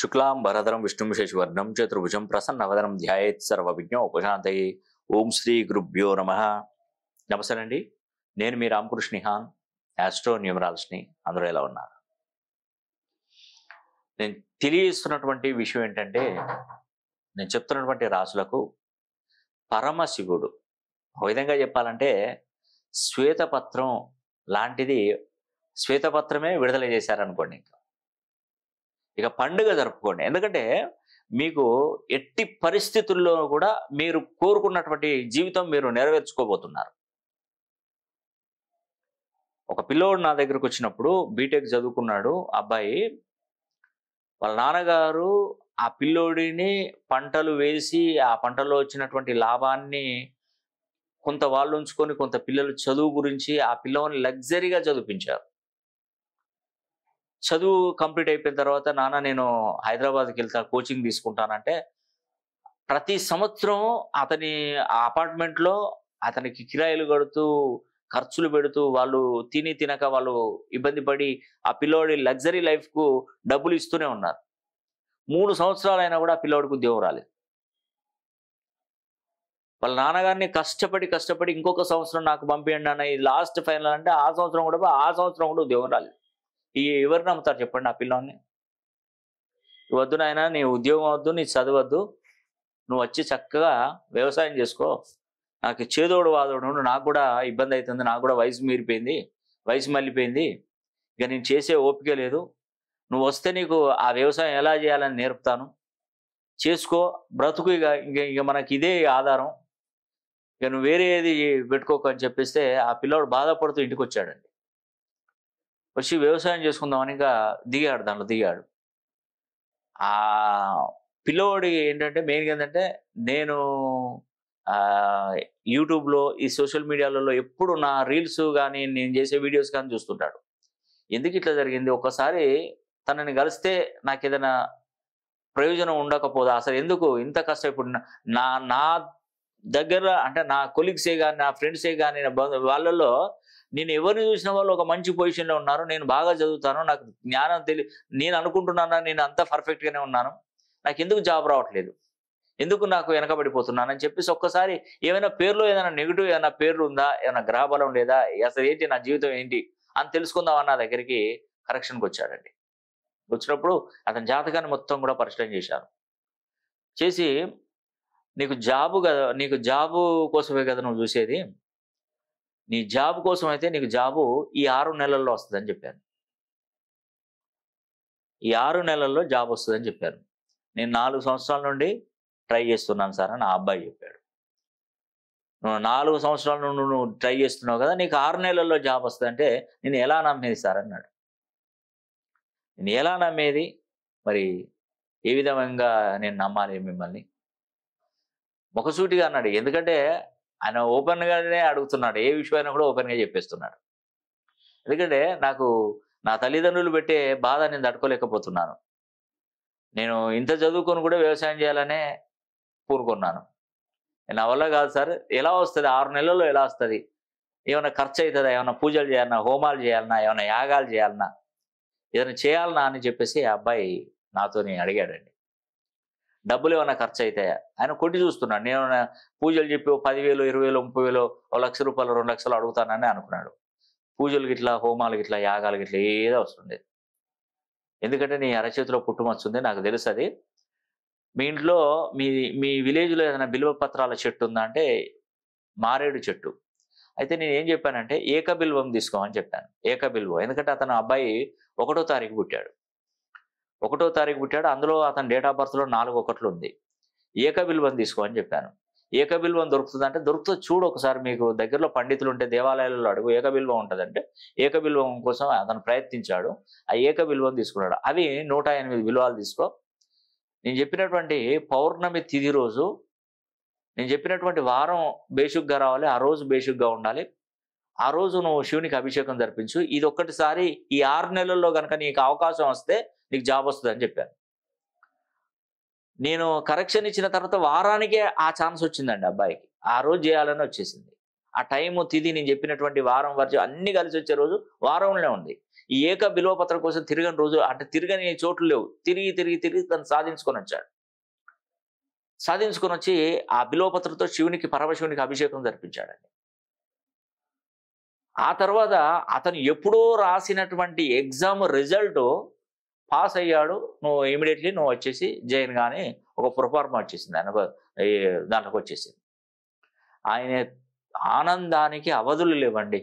శుక్లాంబరధరం విష్ణుం శశివర్ణం చతుర్భుజం ప్రసన్నవదనం ధ్యాయేత్ సర్వవిఘ్నోపశాంతయే. ఓం శ్రీ గురుభ్యో నమః. నమస్తే అండి, నేను మీ రామకృష్ణ నిహాన్, ఆస్ట్రో న్యూమరాలజిస్ట్ని. అందరూ ఎలా ఉన్నారు? నేను తెలియజేస్తున్నటువంటి విషయం ఏంటంటే, నేను చెప్తున్నటువంటి రాసులకు పరమశివుడు, ఒక విధంగా చెప్పాలంటే శ్వేతపత్రం లాంటిది, శ్వేతపత్రమే విడుదల చేశారనుకోండి. ఇక పండుగ జరుపుకోండి. ఎందుకంటే మీకు ఎట్టి పరిస్థితుల్లో కూడా మీరు కోరుకున్నటువంటి జీవితం మీరు నెరవేర్చుకోబోతున్నారు. ఒక పిల్లోడు నా దగ్గరకు వచ్చినప్పుడు, బీటెక్ చదువుకున్నాడు అబ్బాయి. వాళ్ళ నాన్నగారు ఆ పిల్లోడిని పంటలు వేసి ఆ పంటల్లో వచ్చినటువంటి లాభాన్ని కొంత వాళ్ళు ఉంచుకొని, కొంత పిల్లలు చదువు గురించి ఆ పిల్లోని లగ్జరీగా చదివించారు. చదువు కంప్లీట్ అయిపోయిన తర్వాత, నాన్న నేను హైదరాబాద్కి వెళ్తా, కోచింగ్ తీసుకుంటానంటే, ప్రతి సంవత్సరం అతని ఆ అపార్ట్మెంట్లో అతనికి కిరాయిలు కడుతూ, ఖర్చులు పెడుతూ, వాళ్ళు తిని తినక వాళ్ళు ఇబ్బంది పడి ఆ పిల్లోడి లగ్జరీ లైఫ్కు డబ్బులు ఇస్తూనే ఉన్నారు. 3 సంవత్సరాలైనా కూడా ఆ పిల్లోడికి ఉద్యోగం రాలేదు. వాళ్ళ నాన్నగారిని కష్టపడి ఇంకొక సంవత్సరం నాకు పంపించండి అన్న, ఈ లాస్ట్ ఫైనల్ అంటే ఆ సంవత్సరం కూడా ఉద్యోగం రాలేదు. ఎవరు నమ్ముతారు చెప్పండి ఆ పిల్లోని? వద్దు నాయన, నీ ఉద్యోగం వద్దు, నీ చదవద్దు, నువ్వు వచ్చి చక్కగా వ్యవసాయం చేసుకో, నాకు చేదోడు వాదోడు, నాకు కూడా ఇబ్బంది అవుతుంది, నాకు కూడా వయసు మళ్ళీపోయింది, ఇక నేను చేసే ఓపిక లేదు, నువ్వు వస్తే నీకు ఆ వ్యవసాయం ఎలా చేయాలని నేర్పుతాను, చేసుకో, బ్రతుకు, ఇక మనకి ఇదే ఆధారం, ఇక నువ్వు వేరే ఏది పెట్టుకోకు అని చెప్పేస్తే ఆ పిల్లోడు బాధపడుతూ ఇంటికి వచ్చాడండి. వచ్చి వ్యవసాయం చేసుకుందామని ఇంకా దాంట్లో దిగాడు. ఆ పిల్లోడి ఏంటంటే మెయిన్గా ఏంటంటే, నేను యూట్యూబ్లో, ఈ సోషల్ మీడియాలలో ఎప్పుడు నా రీల్స్ కానీ నేను చేసే వీడియోస్ కానీ చూస్తుంటాడు. ఎందుకు ఇట్లా జరిగింది, ఒక్కసారి తనని కలిస్తే నాకు ఏదైనా ప్రయోజనం ఉండకపోదా, అసలు ఎందుకు ఇంత కష్టం, ఇప్పుడు నా నా దగ్గర అంటే నా కొలీగ్సే కానీ, నా ఫ్రెండ్సే కానీ, వాళ్ళల్లో నేను ఎవరిని చూసిన వాళ్ళు ఒక మంచి పొజిషన్లో ఉన్నారు, నేను బాగా చదువుతాను, నాకు జ్ఞానం నేను అనుకుంటున్నాను, నేను అంతా పర్ఫెక్ట్గానే ఉన్నాను, నాకు ఎందుకు జాబ్ రావట్లేదు, ఎందుకు నాకు వెనకబడిపోతున్నాను అని చెప్పేసి ఒక్కసారి ఏమైనా పేరులో ఏదైనా నెగిటివ్ ఏమైనా పేర్లు ఉందా, ఏమైనా గ్రహబలం లేదా, అసలు ఏంటి నా జీవితం ఏంటి అని తెలుసుకుందాం అన్న దగ్గరికి కరెక్షన్కి వచ్చాడండి. వచ్చినప్పుడు అతని జాతకాన్ని మొత్తం కూడా పరిశీలన చేసి, నీకు జాబు కోసమే కదా నువ్వు చూసేది, నీ జాబ్ కోసం అయితే నీకు జాబు ఈ 6 నెలల్లో వస్తుందని చెప్పాను. ఈ 6 నెలల్లో జాబ్ వస్తుందని చెప్పాను. నేను 4 సంవత్సరాల నుండి ట్రై చేస్తున్నాను సార్ అని ఆ అబ్బాయి చెప్పాడు. నువ్వు 4 సంవత్సరాల నుండి నువ్వు ట్రై చేస్తున్నావు కదా, నీకు 6 నెలల్లో జాబ్ వస్తుందంటే నేను ఎలా నమ్మేది సార్ అన్నాడు. నేను ఎలా నమ్మేది, మరి ఏ విధంగా నేను నమ్మాలి మిమ్మల్ని? ముఖసూటిగా అన్నాడు. ఎందుకంటే ఆయన ఓపెన్గానే అడుగుతున్నాడు, ఏ విషయమైనా కూడా ఓపెన్గా చెప్పేస్తున్నాడు. ఎందుకంటే నా తల్లిదండ్రులు పెట్టే బాధ నేను తట్టుకోలేకపోతున్నాను. నేను ఇంత చదువుకొని కూడా వ్యవసాయం చేయాలనే పూనుకున్నాను. నా వల్ల కాదు సార్, ఎలా వస్తుంది 6 నెలల్లో, ఎలా వస్తుంది, ఏమైనా ఖర్చు అవుతుందా, ఏమైనా పూజలు చేయాలన్నా, హోమాలు చేయాలన్నా, ఏమైనా యాగాలు చేయాలన్నా, ఏదైనా చేయాలన్నా అని చెప్పేసి ఆ అబ్బాయి నాతోని అడిగాడండి. డబ్బులు ఏమైనా ఖర్చు అవుతాయా, ఆయన కొట్టి చూస్తున్నాడు. నేను పూజలు చెప్పి 10,000, 20,000, 30,000, ₹1,00,000, 2 లక్షలు అడుగుతానని అనుకున్నాడు. పూజలు గిట్లా, హోమాలు గిట్లా, యాగాలు గిట్లా ఏదో వస్తుంది. ఎందుకంటే నీ అరచేతిలో పుట్టుమచ్చుంది, నాకు తెలుసు అది. మీ ఇంట్లో మీ విలేజ్లో ఏదైనా బిల్వ పత్రాల చెట్టు ఉందా అంటే మారేడు చెట్టు. అయితే నేను ఏం చెప్పానంటే ఏకబిల్వం తీసుకోమని చెప్పాను. ఏకబిల్వం, ఎందుకంటే అతను అబ్బాయి 1వ తారీఖు పుట్టాడు. 1వ తారీఖు పుట్టాడు, అందులో అతని డేట్ ఆఫ్ బర్త్లో 4 ఒకట్లు ఉంది. ఏకబిల్వం తీసుకో అని చెప్పాను. ఏకబిల్వం దొరుకుతుందంటే, దొరుకుతుంది చూడు ఒకసారి, మీకు దగ్గరలో పండితులు ఉంటే దేవాలయాలలో అడుగు, ఏకబిల్వం ఉంటుందంటే ఏకబిల్వం కోసం అతను ప్రయత్నించాడు. ఆ ఏకబిల్వం తీసుకున్నాడు. అవి 108 బిల్వాలు తీసుకో, నేను చెప్పినటువంటి పౌర్ణమి తిథి రోజు, నేను చెప్పినటువంటి వారం బేషుగ్గా రావాలి, ఆ రోజు బేషుగ్గా ఉండాలి, ఆ రోజు నువ్వు శివునికి అభిషేకం జరిపించు, ఇది ఒక్కటిసారి ఈ 6 నెలల్లో కనుక నీకు అవకాశం వస్తే నీకు జాబ్ వస్తుంది అని చెప్పాను. నేను కరెక్షన్ ఇచ్చిన తర్వాత వారానికే ఆ ఛాన్స్ వచ్చిందండి అబ్బాయికి. ఆ రోజు చేయాలని వచ్చేసింది. ఆ టైము తిది నేను చెప్పినటువంటి వారం వర్జం అన్ని కలిసి వచ్చే రోజు వారంలో ఉంది. ఈ ఏక బిల్వపత్రం కోసం తిరగని రోజు అంటే తిరగని చోట్లు లేవు. తిరిగి తిరిగి తిరిగి తను సాధించుకొని వచ్చాడు. సాధించుకొని వచ్చి ఆ బిల్వపత్రంతో పరమశివునికి అభిషేకం జరిపించాడండి. ఆ తర్వాత అతను ఎప్పుడో రాసినటువంటి ఎగ్జామ్ రిజల్ట్ పాస్ అయ్యాడు. నువ్వు ఇమీడియట్లీ నువ్వు వచ్చేసి జైన్ గాని ఒక ప్రొఫార్మా వచ్చేసింది. ఆయన దాంట్లోకి వచ్చేసింది. ఆయన ఆనందానికి అవధులు లేవండి.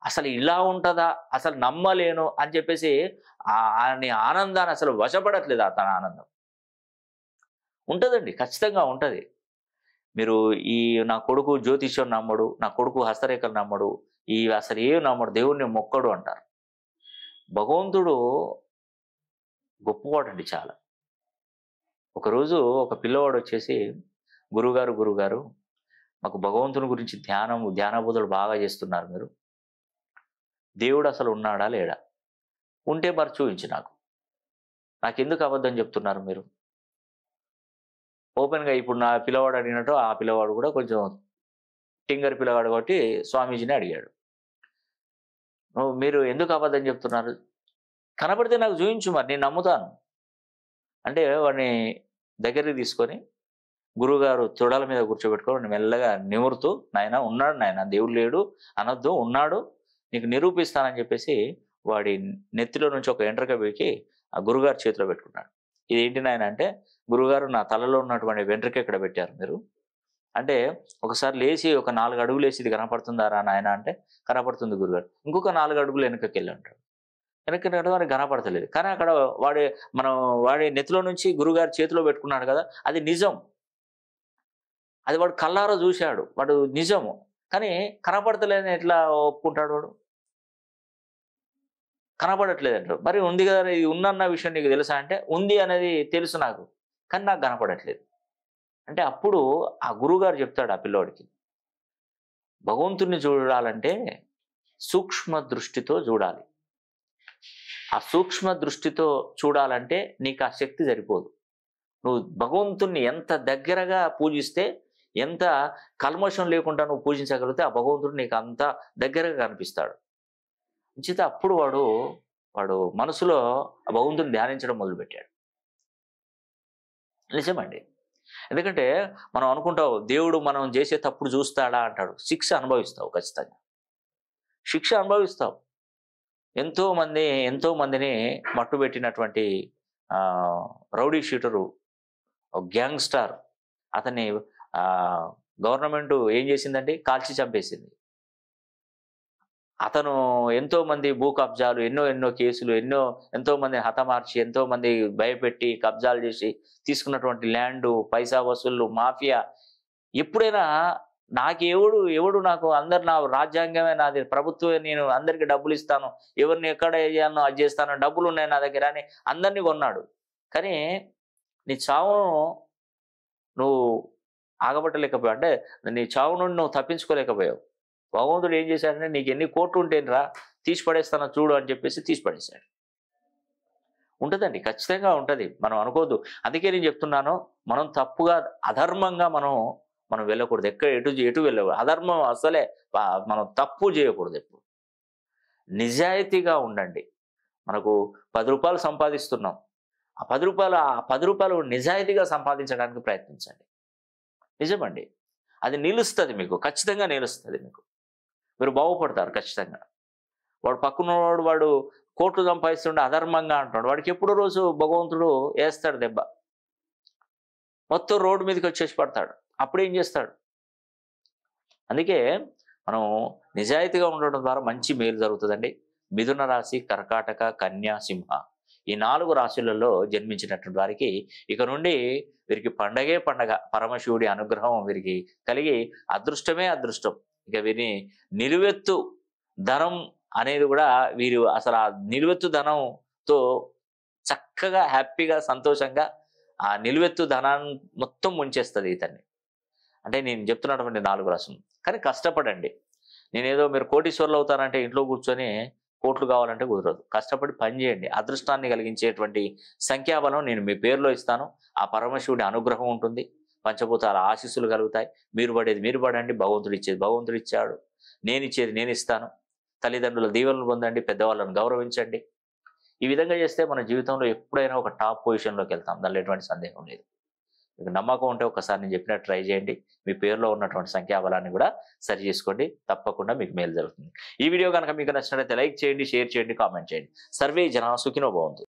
అసలు ఇలా ఉంటుందా, అసలు నమ్మలేను అని చెప్పేసి ఆయన ఆనందాన్ని అసలు వశపడట్లేదు. తన ఆనందం ఉంటుందండి, ఖచ్చితంగా ఉంటుంది. మీరు నా కొడుకు జ్యోతిష్యం నమ్మడు, నా కొడుకు హస్తరేఖలు నమ్మడు, అసలు ఏం నమ్మడు, దేవుణ్ణి మొక్కడు అంటారు. భగవంతుడు గొప్పవాడండి చాలా. ఒకరోజు ఒక పిల్లవాడు వచ్చేసి, గురుగారు మాకు భగవంతుని గురించి ధ్యానబోధులు బాగా చేస్తున్నారు మీరు, దేవుడు అసలు ఉన్నాడా లేడా, ఉంటే మరి చూపించి నాకెందుకు అబద్ధం చెప్తున్నారు మీరు. ఓపెన్గా ఇప్పుడు నా పిల్లవాడు అడిగినట్టు ఆ పిల్లవాడు కూడా కొంచెం టింగర్ పిల్లవాడు కాబట్టి స్వామీజీని అడిగాడు, మీరు ఎందుకు అబద్ధం చెప్తున్నారు, కనపడితే నాకు చూపించు మరి నేను నమ్ముతాను అంటే వాడిని దగ్గరికి తీసుకొని గురువుగారు తొడల మీద కూర్చోబెట్టుకొని మెల్లగా నిమురుతూ, నాయన ఉన్నాడు, నాయన దేవుడు లేడు అనొద్దు, ఉన్నాడు, నీకు నిరూపిస్తానని చెప్పేసి వాడి నెత్తిలో నుంచి ఒక ఎంట్రక పీకి ఆ గురుగారు చేతిలో పెట్టుకున్నాడు. ఇదేంటి నాయన అంటే, గురుగారు నా తలలో ఉన్నటువంటి వెంట్రుక ఇక్కడ పెట్టారు మీరు అంటే, ఒకసారి లేచి ఒక 4 అడుగులు వేసి ఇది కనపడుతుందారా నాయన అంటే, కనపడుతుంది గురుగారు. ఇంకొక 4 అడుగులు వెనకకి వెళ్ళి ఉంటాడు. వెనక్కి వాడికి కనపడతలేదు. కానీ అక్కడ వాడి నెత్తిలో నుంచి గురుగారు చేతిలో పెట్టుకున్నాడు కదా, అది నిజం. అది వాడు కళ్ళారా చూశాడు, వాడు నిజము. కానీ కనపడతలేదని ఎట్లా ఒప్పుకుంటాడు వాడు, కనపడట్లేదంటారు. మరి ఉంది కదా, ఇది ఉందన్న విషయం నీకు తెలుసా అంటే, ఉంది అనేది తెలుసు నాకు, కానీ నాకు కనపడట్లేదు అంటే. అప్పుడు ఆ గురువుగారు చెప్తాడు ఆ పిల్లోడికి, భగవంతుణ్ణి చూడాలంటే సూక్ష్మ దృష్టితో చూడాలి. ఆ సూక్ష్మ దృష్టితో చూడాలంటే నీకు ఆ శక్తి సరిపోదు. నువ్వు భగవంతుణ్ణి ఎంత దగ్గరగా పూజిస్తే, ఎంత కల్మషం లేకుండా నువ్వు పూజించగలిగితే ఆ భగవంతుడు నీకు అంత దగ్గరగా కనిపిస్తాడు. అంచేత అప్పుడు వాడు మనసులో ఆ భగవంతుని ధ్యానించడం మొదలుపెట్టాడు. నిజమండి. ఎందుకంటే మనం అనుకుంటావు దేవుడు మనం చేసే తప్పుడు చూస్తాడా అంటాడు. శిక్ష అనుభవిస్తావు, ఖచ్చితంగా శిక్ష అనుభవిస్తావు. ఎంతో మందిని మట్టుబెట్టినటువంటి రౌడీ షూటరు, గ్యాంగ్స్టార్, అతన్ని గవర్నమెంట్ ఏం చేసిందంటే కాల్చి చంపేసింది. అతను ఎంతో మంది భూ కబ్జాలు, ఎన్నో కేసులు, ఎంతో మంది హతమార్చి, ఎంతో మంది భయపెట్టి కబ్జాలు చేసి తీసుకున్నటువంటి ల్యాండు, పైసా వసూళ్ళు, మాఫియా. ఎప్పుడైనా ఎవడు నాకు అందరు, నా రాజ్యాంగమే నాది, ప్రభుత్వమే, నేను అందరికి డబ్బులు ఇస్తాను, ఎవరిని ఎక్కడ వేయాలనో అది చేస్తాను, డబ్బులు ఉన్నాయి నా దగ్గర అని అందరినీ కొన్నాడు. కానీ నీ చావును నువ్వు ఆగబట్టలేకపోయావు, అంటే నీ చావు నుండి నువ్వు తప్పించుకోలేకపోయావు. భగవంతుడు ఏం చేశాడంటే, నీకు ఎన్ని కోట్లు ఉంటేనరా తీసి పడేస్తానో చూడు అని చెప్పేసి తీసి పడేశాడు. ఉంటుందండి, ఖచ్చితంగా ఉంటుంది, మనం అనుకోవద్దు. అందుకే నేను చెప్తున్నాను, మనం తప్పుగా అధర్మంగా మనం వెళ్ళకూడదు, ఎటు వెళ్ళకూడదు. అధర్మం అసలే మనం తప్పు చేయకూడదు. ఎప్పుడు నిజాయితీగా ఉండండి. మనకు 10 రూపాయలు సంపాదిస్తున్నాం, ఆ 10 రూపాయలు నిజాయితీగా సంపాదించడానికి ప్రయత్నించండి. నిజమండి, అది నిలుస్తుంది మీకు, ఖచ్చితంగా నిలుస్తుంది మీకు, మీరు బాగుపడతారు ఖచ్చితంగా. వాడు పక్కనవాడు వాడు కోట్లు సంపాదిస్తుండే అధర్మంగా అంటున్నాడు, వాడికి ఎప్పుడో రోజు భగవంతుడు వేస్తాడు దెబ్బ, మొత్తం రోడ్డు మీదకి వచ్చేసి పడతాడు. అప్పుడు ఏం చేస్తాడు? అందుకే మనం నిజాయితీగా ఉండడం ద్వారా మంచి మేలు జరుగుతుందండి. మిథున రాశి, కర్కాటక, కన్యా, సింహ, ఈ 4 రాశులలో జన్మించినటువంటి వారికి ఇక నుండి వీరికి పండగే పండగ. పరమశివుడి అనుగ్రహం వీరికి కలిగి అదృష్టమే అదృష్టం. ఇక వీరిని నిలువెత్తు ధనం అనేది కూడా, వీరు అసలు ఆ నిలువెత్తు ధనంతో చక్కగా హ్యాపీగా సంతోషంగా ఆ నిలువెత్తు ధనాన్ని మొత్తం ముంచేస్తుంది ఇతన్ని. అంటే నేను చెప్తున్నటువంటి 4 రాశులు. కానీ కష్టపడండి. నేనేదో మీరు కోటీశ్వర్లు అవుతారంటే ఇంట్లో కూర్చొని కోట్లు కావాలంటే కుదరదు. కష్టపడి పని చేయండి. అదృష్టాన్ని కలిగించేటువంటి సంఖ్యాబలం నేను మీ పేరులో ఇస్తాను. ఆ పరమశివుడి అనుగ్రహం ఉంటుంది, పంచభూతాల ఆశీస్సులు కలుగుతాయి. మీరు పడేది మీరు పడండి, భగవంతుడు ఇచ్చేది భగవంతుడు ఇచ్చాడు. నేను ఇచ్చేది నేను ఇస్తాను, తల్లిదండ్రుల దీవెనలు పొందండి, పెద్దవాళ్ళను గౌరవించండి. ఈ విధంగా చేస్తే మన జీవితంలో ఎప్పుడైనా ఒక టాప్ పొజిషన్లోకి వెళ్తాం, దానిలో ఎటువంటి సందేహం లేదు. మీకు నమ్మకం ఉంటే ఒకసారి నేను చెప్పినట్టు ట్రై చేయండి. మీ పేరులో ఉన్నటువంటి సంఖ్యాబలాన్ని కూడా సరి చేసుకోండి, తప్పకుండా మీకు మేలు జరుగుతుంది. ఈ వీడియో కనుక మీకు నచ్చినట్లయితే లైక్ చేయండి, షేర్ చేయండి, కామెంట్ చేయండి. సర్వే జన సుఖినో భవంతు.